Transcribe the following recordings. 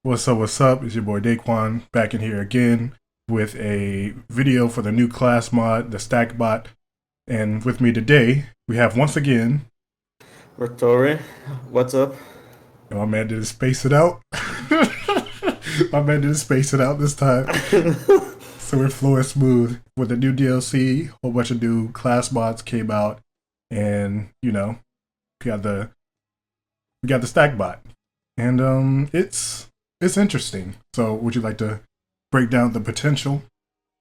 What's up, what's up? It's your boy Daquan back in here again with a video for the new class mod, the Stackbot. And with me today, we have once again, Rotori, what's up? my man didn't space it out. My man didn't space it out this time. So we're flowing smooth with the new DLC. A whole bunch of new class mods came out, and we got the Stackbot, and it's interesting. So would you like to break down the potential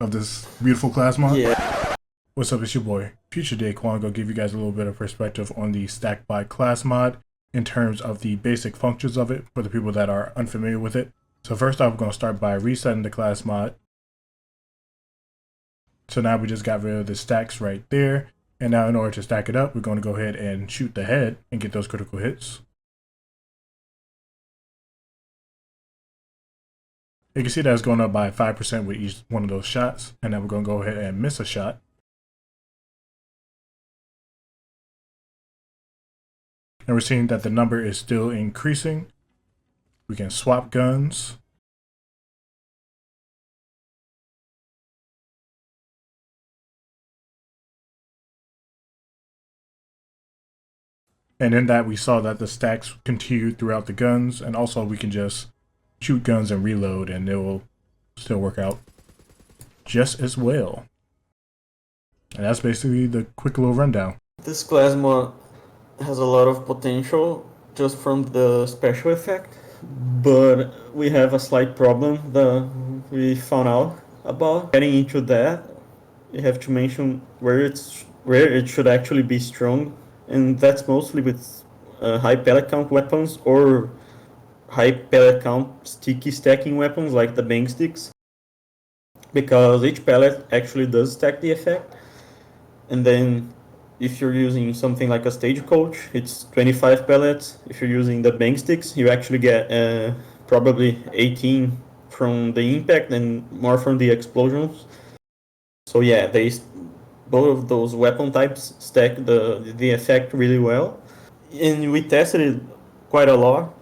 of this beautiful class mod? Yeah, What's up, it's your boy, Future Daquan. Go give you guys a little bit of perspective on the Stackbot class mod in terms of the basic functions of it for the people that are unfamiliar with it. So first off, we're going to start by resetting the class mod. So now we just got rid of the stacks right there. And now in order to stack it up, we're going to go ahead and shoot the head and get those critical hits. You can see that it's going up by 5% with each one of those shots. And now we're going to go ahead and miss a shot. And we're seeing that the number is still increasing. We can swap guns. And in that we saw that the stacks continued throughout the guns, and also we can just shoot guns and reload and it will still work out just as well. And that's basically the quick little rundown. this class mod has a lot of potential just from the special effect, but we have a slight problem that we found out about. Getting into that, you have to mention where it should actually be strong, and that's mostly with high pellet count weapons or high pellet count sticky stacking weapons like the bang sticks, because each pellet actually does stack the effect. And then if you're using something like a stagecoach, it's 25 pellets. If you're using the bang sticks, you actually get probably 18 from the impact and more from the explosions. So yeah, both of those weapon types stack the effect really well. And we tested it quite a lot,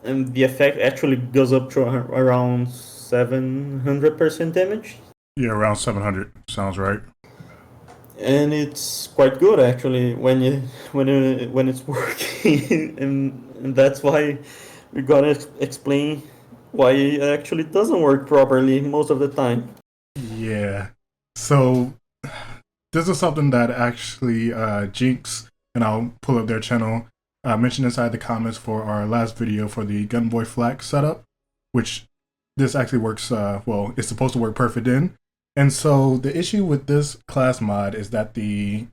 and the effect actually goes up to around 700% damage. Yeah, around 700 sounds right. And it's quite good actually when it's working, and that's why we gotta explain why it actually doesn't work properly most of the time. Yeah. So this is something that actually Jinx, and I'll pull up their channel, mentioned inside the comments for our last video for the Gunboy FLAK setup, which this actually works, well, it's supposed to work perfect in. And so the issue with this class mod is that the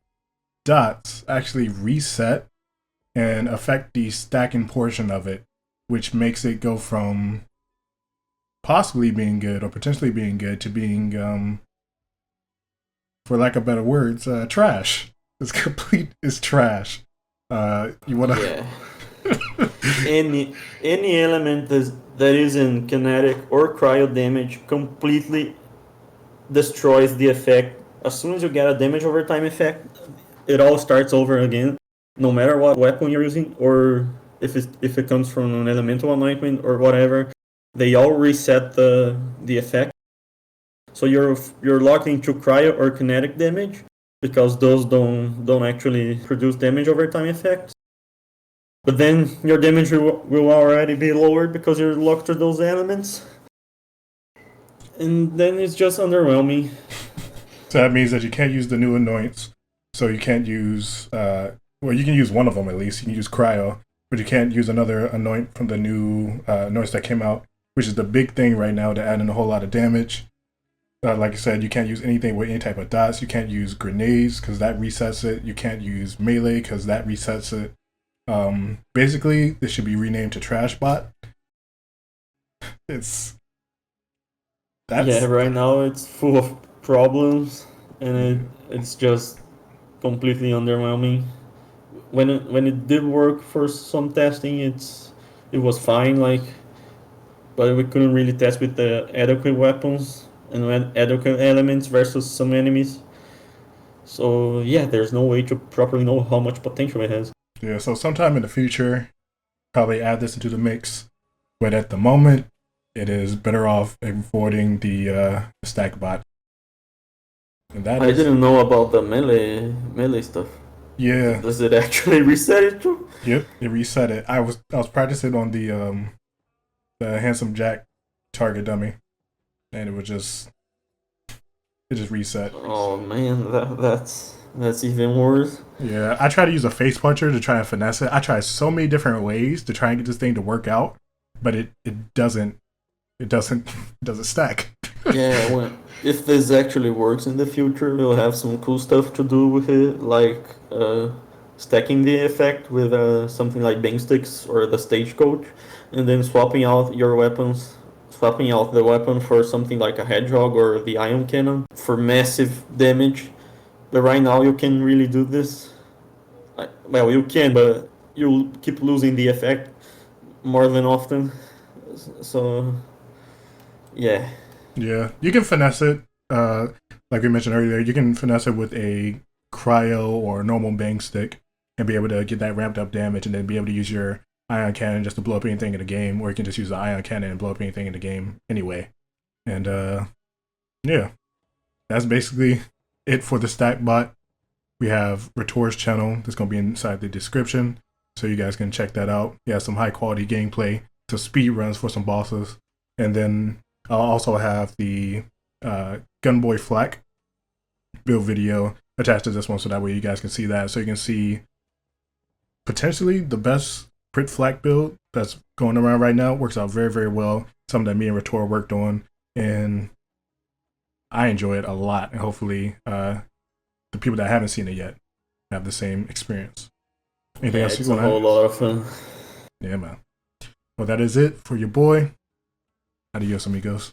dots actually reset and affect the stacking portion of it, which makes it go from possibly being good or potentially being good to being, for lack of better words, trash. It's trash. You wanna? Yeah. Any element that is in kinetic or cryo damage completely destroys the effect. As soon as you get a damage over time effect, it all starts over again, no matter what weapon you're using, or if it comes from an elemental anointment or whatever. They all reset the effect. So you're locked into cryo or kinetic damage, because those don't actually produce damage over time effects. But then your damage will already be lowered because you're locked to those elements. And then it's just underwhelming. So that means that you can't use the new anoints. So you can't use, well, you can use one of them at least. You can use cryo, but you can't use another anoint from the new anoints that came out, which is the big thing right now to add in a whole lot of damage. Like I said, you can't use anything with any type of dots. You can't use grenades because that resets it. You can't use melee because that resets it. Basically, this should be renamed to Trashbot. It's Yeah, that's right now it's full of problems, and it's just completely underwhelming. When it did work for some testing, it was fine, like, but we couldn't really test with the adequate weapons and adequate elements versus some enemies. So yeah, there's no way to properly know how much potential it has. yeah. So sometime in the future, probably add this into the mix. But at the moment, it is better off avoiding the Stackbot. And that I is, didn't know about the melee stuff. yeah, Does it actually reset it too? yep, it reset it. I was practicing on the Handsome Jack target dummy, and it just reset. Oh man, that's even worse. Yeah, I try to use a face puncher to try and finesse it. I try so many different ways to try and get this thing to work out, but it doesn't stack. Yeah, if this actually works in the future, we'll have some cool stuff to do with it, like stacking the effect with something like bang sticks or the stagecoach, and then swapping out your weapons, swapping out the weapon for something like a hedgehog or the ion cannon for massive damage. But right now, you can really do this. Well, you can, but you'll keep losing the effect more than often. So, yeah. Yeah, you can finesse it. Like we mentioned earlier, you can finesse it with a cryo or normal bang stick and be able to get that ramped up damage, and then be able to use your ion cannon just to blow up anything in the game, or you can just use the ion cannon and blow up anything in the game anyway. And yeah, that's basically it for the Stackbot. We have Retor's channel that's going to be inside the description, so you guys can check that out. He has some high quality gameplay, some speed runs for some bosses, and then I'll also have the Gunboy FLAK build video attached to this one, so that way you guys can see that. So you can see potentially the best Prit FLAK build that's going around right now. It works out very, very well. Something that me and Retor worked on, and I enjoy it a lot. And hopefully, the people that haven't seen it yet have the same experience. Anything Yeah, else you it's a want to whole add? lot of fun. Yeah, man. Well, that is it for your boy. Adios, amigos.